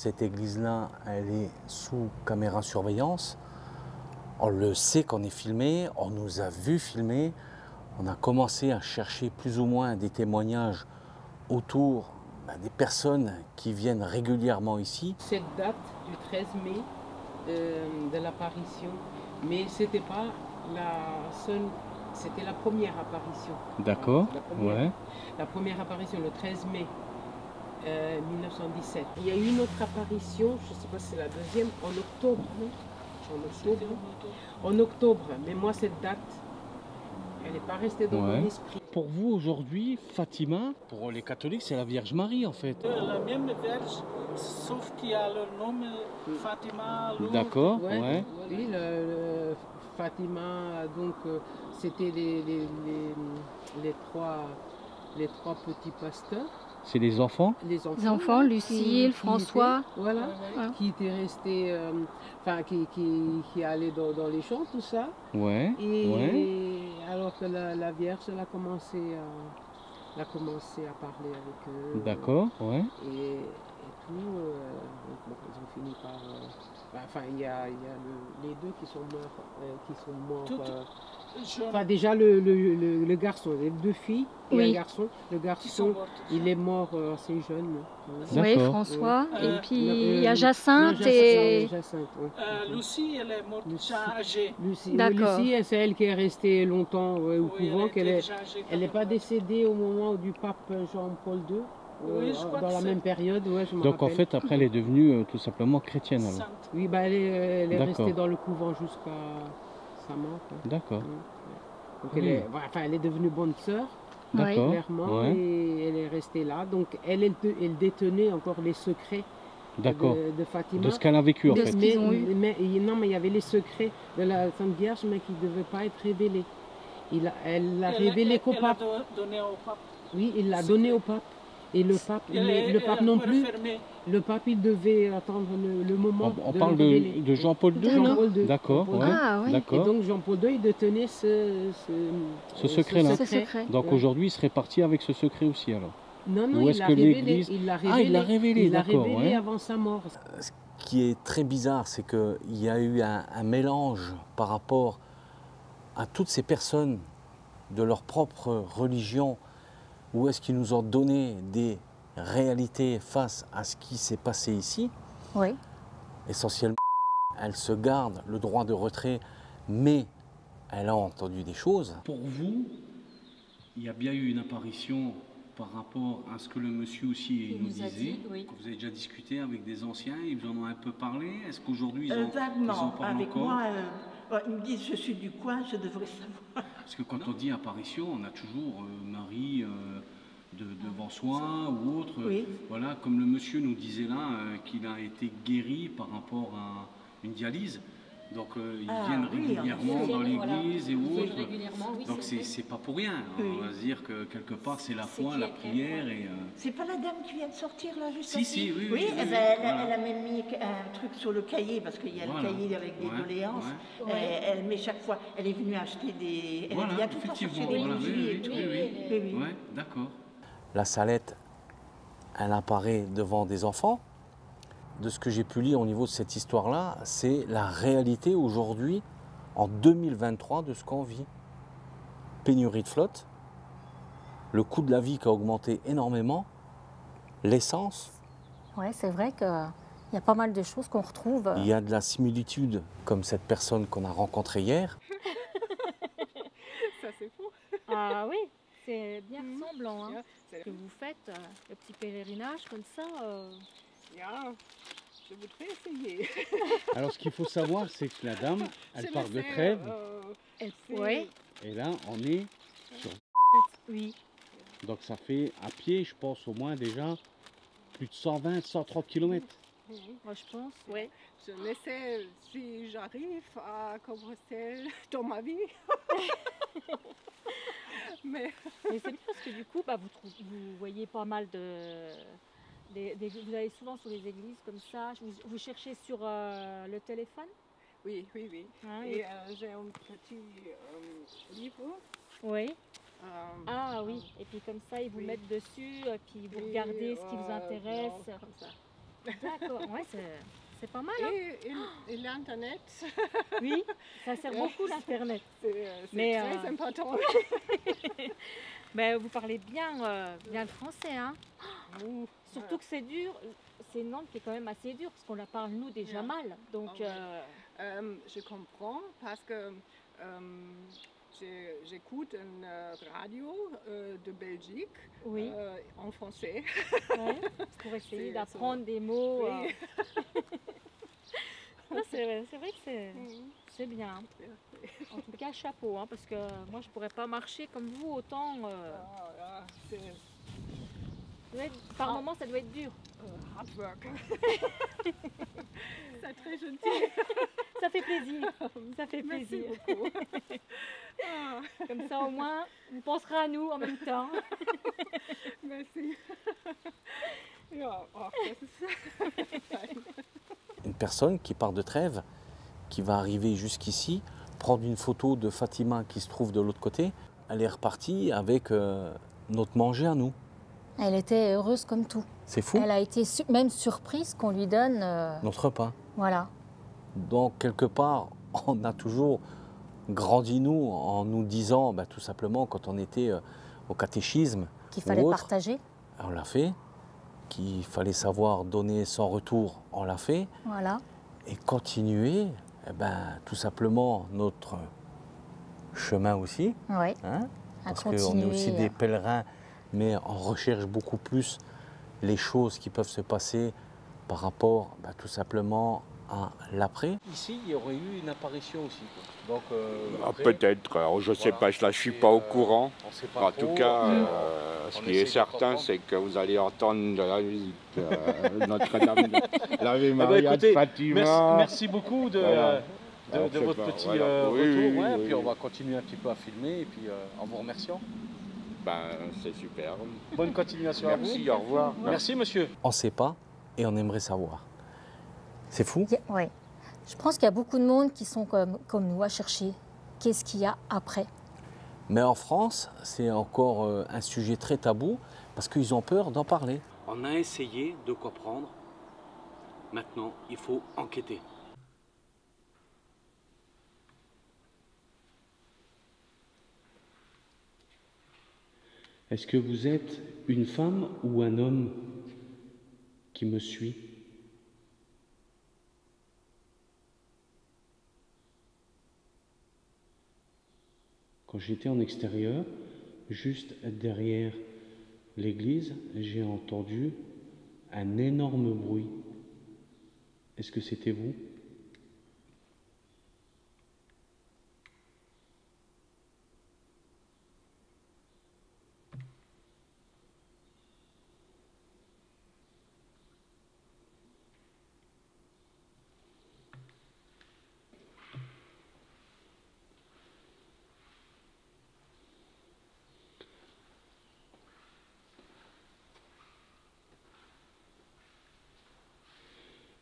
cette église-là, elle est sous caméra surveillance. On le sait qu'on est filmé, on nous a vu filmer. On a commencé à chercher plus ou moins des témoignages autour des personnes qui viennent régulièrement ici. Cette date du 13 mai de l'apparition, mais c'était pas la seule, c'était la première apparition. D'accord, ouais. La première apparition le 13 mai 1917. Il y a eu une autre apparition, je ne sais pas si c'est la deuxième, en octobre, non? En octobre, mais moi cette date, elle n'est pas restée dans mon esprit. Pour vous aujourd'hui, Fatima, pour les catholiques, c'est la Vierge Marie en fait. La même Vierge, sauf qu'il y a le nom Fatima. D'accord, ouais. Oui, Fatima, donc c'était les trois petits pasteurs. C'est les enfants? Les enfants, Lucille, François. Voilà, qui étaient restés, qui allaient dans les champs, tout ça. Ouais. Et alors que la Vierge, elle a commencé à parler avec eux. D'accord, ouais. Et tout, ils ont fini par... il y a les deux qui sont morts. Enfin, déjà le garçon, il y a deux filles et un garçon. Le garçon, il est mort assez jeune. Oui, François. Et puis il y a Jacinthe et... Lucie, elle est morte déjà âgée. Lucie, c'est elle qui est restée longtemps au couvent. Elle n'est pas décédée au moment du pape Jean-Paul II. Oui, je crois dans la même période, je me rappelle. Donc en fait, après, elle est devenue tout simplement chrétienne alors. Oui, elle est restée dans le couvent jusqu'à sa mort. D'accord. Donc elle est devenue bonne sœur, clairement, et elle est restée là. Donc elle détenait encore les secrets de Fatima. De ce qu'elle a vécu en fait. Mais il y avait les secrets de la Sainte Vierge, mais qui ne devaient pas être révélés. Elle l'a révélé qu'au pape. Elle l'a donné au pape. Oui, il l'a donné au pape. Et le pape non plus. Le pape, il devait attendre le moment. On parle de Jean-Paul II, non? D'accord, Et donc Jean-Paul II, il détenait ce secret-là. secret. Donc aujourd'hui, il serait parti avec ce secret aussi alors. Non, il l'a révélé. Il l'a révélé avant sa mort. Ce qui est très bizarre, c'est qu'il y a eu un mélange par rapport à toutes ces personnes de leur propre religion, où est-ce qu'ils nous ont donné des réalités face à ce qui s'est passé ici. Oui. Essentiellement, elle se garde le droit de retrait, mais elle a entendu des choses. Pour vous, il y a bien eu une apparition par rapport à ce que le monsieur aussi nous disait, que vous avez déjà discuté avec des anciens, ils vous en ont un peu parlé. Est-ce qu'aujourd'hui ils en parlent avec encore? moi, ils me disent je suis du coin, je devrais savoir. Parce que quand on dit apparition, on a toujours Marie devant soi ou autre. Voilà, comme le monsieur nous disait là, qu'il a été guéri par rapport à une dialyse. Donc ils viennent régulièrement dans l'église et autres. Donc c'est pas pour rien. On va se dire que quelque part c'est la foi, la prière et. C'est pas la dame qui vient de sortir là juste Si, oui. Elle a même mis un truc sur le cahier parce qu'il y a le cahier avec des doléances. Elle met chaque fois. Elle est venue acheter des. Elle vient tout le temps chercher des bougies et tout. Oui, d'accord. La Salette, elle apparaît devant des enfants. De ce que j'ai pu lire au niveau de cette histoire-là, c'est la réalité aujourd'hui, en 2023, de ce qu'on vit. Pénurie de flotte, le coût de la vie qui a augmenté énormément, l'essence. Oui, c'est vrai qu'il y a pas mal de choses qu'on retrouve. Il y a de la similitude, comme cette personne qu'on a rencontrée hier. Ça, c'est fou. Ah oui, c'est bien ressemblant. Hein. Que vous faites le petit pèlerinage comme ça. Je voudrais essayer. Alors ce qu'il faut savoir, c'est que la dame, elle part de Trèves. Et là, on est sur... Oui. Donc ça fait à pied, je pense au moins déjà plus de 120-130 km. Moi je pense. Oui. Je essaie si j'arrive à Compostelle dans ma vie. Mais c'est bien parce que du coup, vous voyez pas mal de... vous allez souvent sur les églises comme ça, vous cherchez sur le téléphone? Oui. Et j'ai un petit livre. Oui. Oui, et puis comme ça, ils vous mettent dessus, puis vous regardez ce qui vous intéresse. Comme ça. D'accord, ouais, c'est pas mal. Hein? Et l'Internet. Oui, ça sert beaucoup l'Internet. C'est très important. Mais vous parlez bien le français, hein? Surtout que c'est dur. C'est une langue qui est quand même assez dure parce qu'on la parle nous déjà mal. Donc, je comprends parce que j'écoute une radio de Belgique en français. Ouais, pour essayer d'apprendre des mots. Oui. C'est vrai que c'est bien. En tout cas, chapeau, hein, parce que moi je pourrais pas marcher comme vous autant. Par moment, ça doit être dur. Hard work. C'est très gentil. Ça fait plaisir. Ça fait plaisir. Merci beaucoup. Comme ça, au moins, on pensera à nous en même temps. Merci. Une personne qui part de Trèves, qui va arriver jusqu'ici, prendre une photo de Fatima qui se trouve de l'autre côté, elle est repartie avec notre manger à nous. Elle était heureuse comme tout. C'est fou. Elle a été même surprise qu'on lui donne... notre repas. Voilà. Donc, quelque part, on a toujours grandi, nous, en nous disant, tout simplement, quand on était au catéchisme... Qu'il fallait partager. On l'a fait. Qu'il fallait savoir donner sans retour, on l'a fait. Voilà. Et continuer, tout simplement, notre chemin aussi. Oui. Hein, parce qu'on est aussi des pèlerins, mais on recherche beaucoup plus les choses qui peuvent se passer par rapport, tout simplement, à l'après. Ici, il y aurait eu une apparition aussi. Donc, peut-être. Alors, je ne sais pas, je ne suis pas au courant. En tout cas, ce qui est certain, c'est que vous allez entendre la musique de Notre-Dame, l'Ave Maria de Fatima. Merci beaucoup de votre petit retour. Ouais, puis on va continuer un petit peu à filmer, et puis en vous remerciant. C'est super. Bonne continuation à vous. Merci, au revoir. Merci, monsieur. On ne sait pas et on aimerait savoir. C'est fou. Oui. Je pense qu'il y a beaucoup de monde qui sont comme nous à chercher qu'est-ce qu'il y a après. Mais en France, c'est encore un sujet très tabou parce qu'ils ont peur d'en parler. On a essayé de comprendre. Maintenant, il faut enquêter. Est-ce que vous êtes une femme ou un homme qui me suit ? Quand j'étais en extérieur, juste derrière l'église, j'ai entendu un énorme bruit. Est-ce que c'était vous ?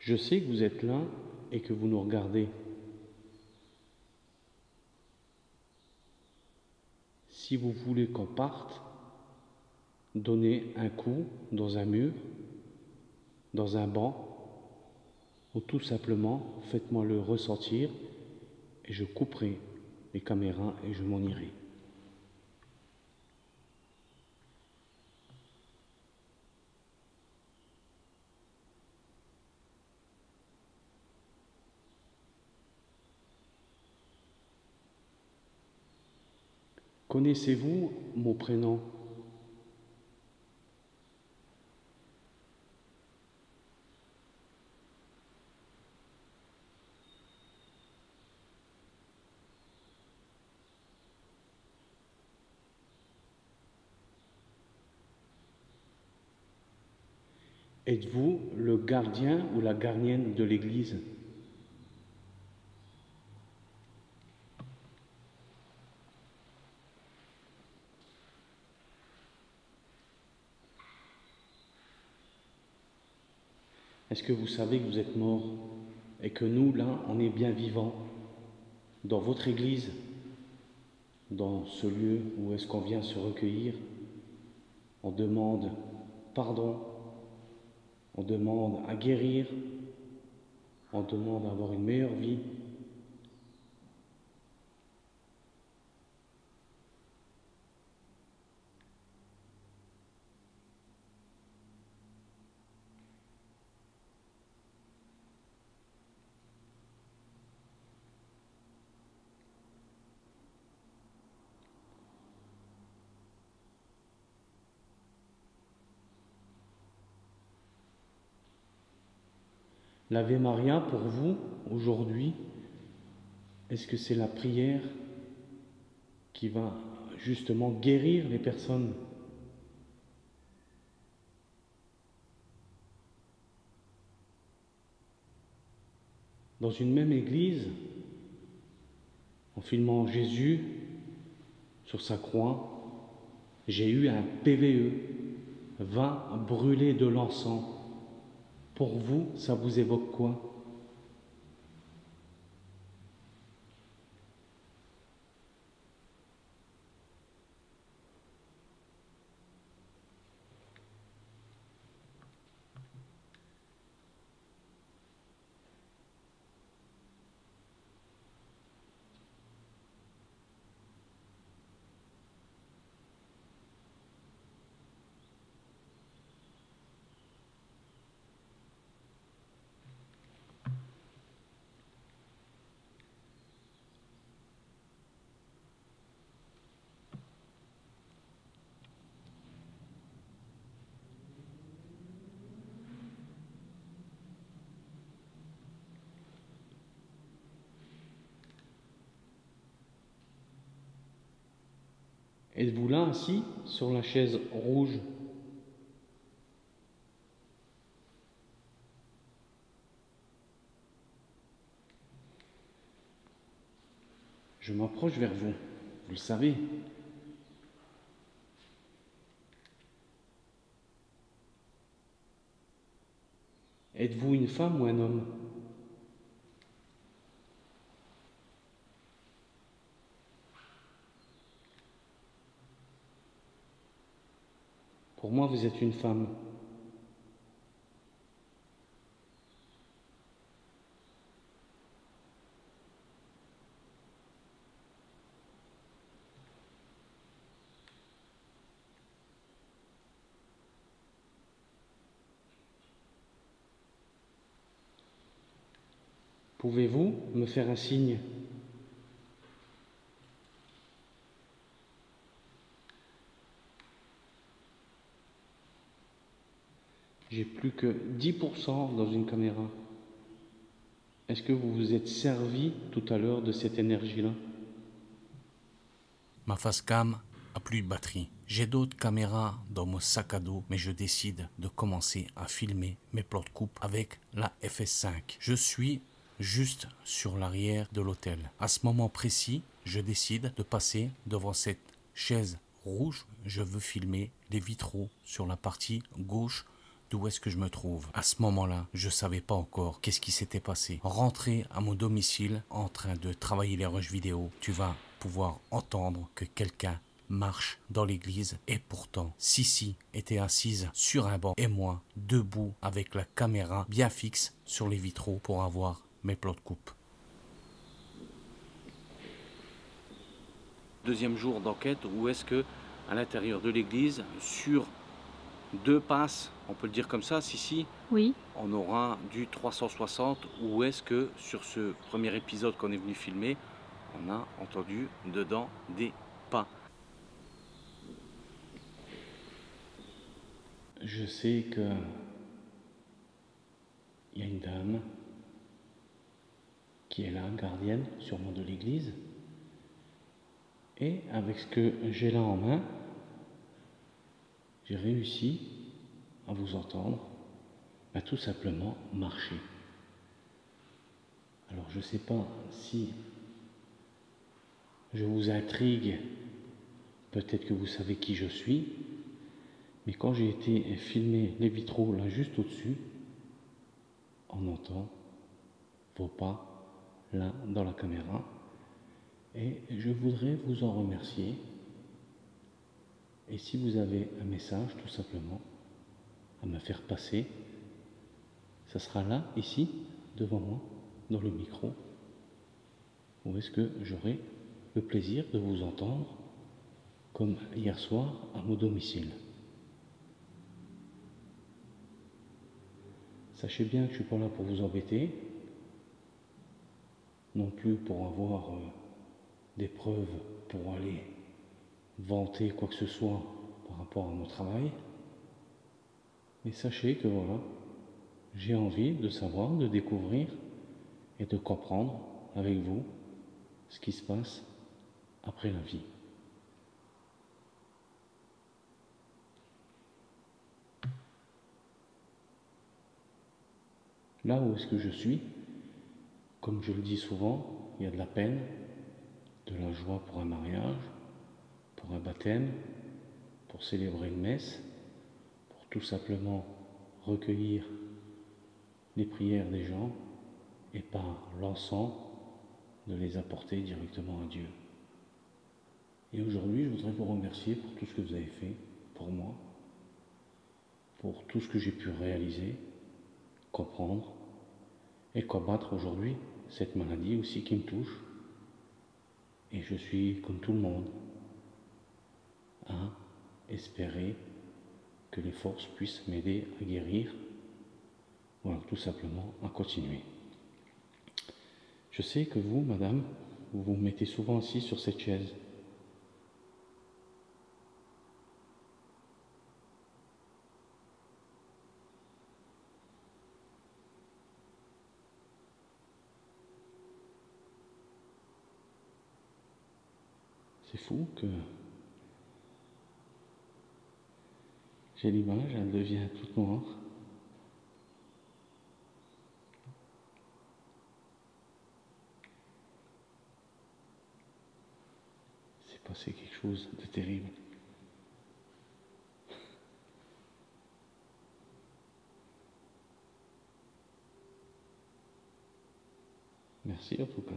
Je sais que vous êtes là et que vous nous regardez. Si vous voulez qu'on parte, donnez un coup dans un mur, dans un banc, ou tout simplement faites-moi le ressentir et je couperai les caméras et je m'en irai. Connaissez-vous mon prénom ? Êtes-vous le gardien ou la gardienne de l'église ? Est-ce que vous savez que vous êtes mort et que nous, là, on est bien vivants dans votre église, dans ce lieu où est-ce qu'on vient se recueillir? On demande pardon, on demande à guérir, on demande à avoir une meilleure vie. L'Ave Maria, pour vous, aujourd'hui, est-ce que c'est la prière qui va justement guérir les personnes? Dans une même église, en filmant Jésus sur sa croix, j'ai eu un PVE, va brûler de l'encens. Pour vous, ça vous évoque quoi? Êtes-vous là, assis, sur la chaise rouge? Je m'approche vers vous, vous le savez. Êtes-vous une femme ou un homme? Pour moi, vous êtes une femme. Pouvez-vous me faire un signe? J'ai plus que 10% dans une caméra. Est-ce que vous vous êtes servi tout à l'heure de cette énergie-là? Ma facecam a plus de batterie. J'ai d'autres caméras dans mon sac à dos, mais je décide de commencer à filmer mes plans de coupe avec la FS5. Je suis juste sur l'arrière de l'hôtel. À ce moment précis, je décide de passer devant cette chaise rouge. Je veux filmer les vitraux sur la partie gauche d'où est-ce que je me trouve. À ce moment-là, je ne savais pas encore qu'est-ce qui s'était passé. Rentrer à mon domicile en train de travailler les rushs vidéo, tu vas pouvoir entendre que quelqu'un marche dans l'église et pourtant Sissi était assise sur un banc et moi debout avec la caméra bien fixe sur les vitraux pour avoir mes plans de coupe. Deuxième jour d'enquête, où est-ce que à l'intérieur de l'église, sur 2 passes, on peut le dire comme ça, Sissi, Oui. on aura du 360, ou est-ce que sur ce premier épisode qu'on est venu filmer, on a entendu dedans des pas? Je sais que il y a une dame qui est là, gardienne, sûrement de l'église, et avec ce que j'ai là en main, j'ai réussi à vous entendre, à tout simplement marcher. Alors je ne sais pas si je vous intrigue, peut-être que vous savez qui je suis, mais quand j'ai été filmer les vitraux là juste au-dessus, on entend vos pas là dans la caméra, et je voudrais vous en remercier. Et si vous avez un message tout simplement à me faire passer, ça sera là, ici, devant moi, dans le micro, où est-ce que j'aurai le plaisir de vous entendre, comme hier soir à mon domicile. Sachez bien que je ne suis pas là pour vous embêter, non plus pour avoir des preuves pour aller vanter quoi que ce soit par rapport à mon travail. Mais sachez que voilà, j'ai envie de savoir, de découvrir et de comprendre avec vous ce qui se passe après la vie. Là où est-ce que je suis, comme je le dis souvent, il y a de la peine, de la joie pour un mariage, pour un baptême, pour célébrer une messe, pour tout simplement recueillir les prières des gens et par l'encens de les apporter directement à Dieu. Et aujourd'hui, je voudrais vous remercier pour tout ce que vous avez fait pour moi, pour tout ce que j'ai pu réaliser, comprendre et combattre aujourd'hui cette maladie aussi qui me touche. Et je suis, comme tout le monde, à espérer que les forces puissent m'aider à guérir, ou alors tout simplement à continuer. Je sais que vous, madame, vous vous mettez souvent assis sur cette chaise. C'est fou que j'ai l'image, elle devient toute noire. C'est passé quelque chose de terrible. Merci en tout cas.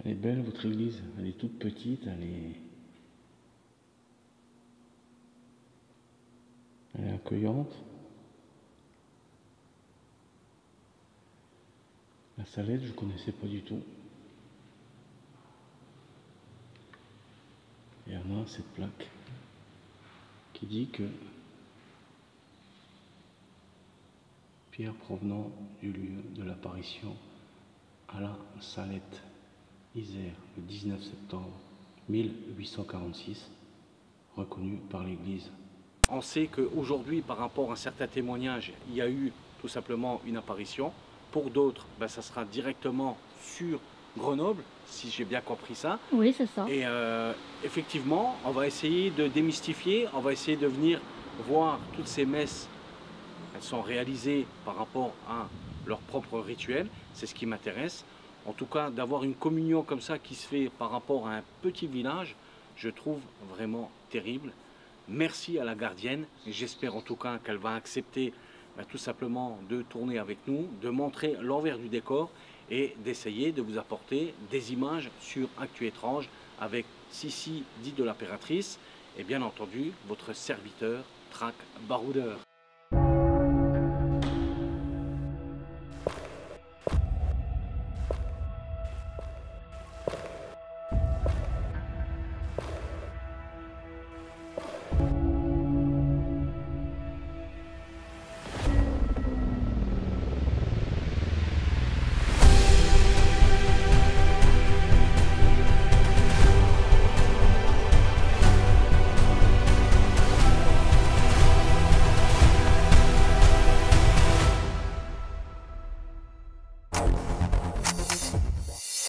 Elle est belle, votre église, elle est toute petite, elle est accueillante. La Salette, je ne connaissais pas du tout. Et on a cette plaque qui dit que pierre provenant du lieu de l'apparition à la Salette, Isère, le 19 septembre 1846, reconnu par l'Église. On sait qu'aujourd'hui, par rapport à certains témoignages, il y a eu tout simplement une apparition. Pour d'autres, ça sera directement sur Grenoble, si j'ai bien compris ça. Oui, c'est ça. Et effectivement, on va essayer de démystifier, on va essayer de venir voir toutes ces messes. Elles sont réalisées par rapport à leur propre rituel, c'est ce qui m'intéresse. En tout cas, d'avoir une communion comme ça qui se fait par rapport à un petit village, je trouve vraiment terrible. Merci à la gardienne, et j'espère en tout cas qu'elle va accepter tout simplement de tourner avec nous, de montrer l'envers du décor et d'essayer de vous apporter des images sur Actu Étrange avec Sissi, dit de l'impératrice, et bien entendu votre serviteur Trac Baroudeur.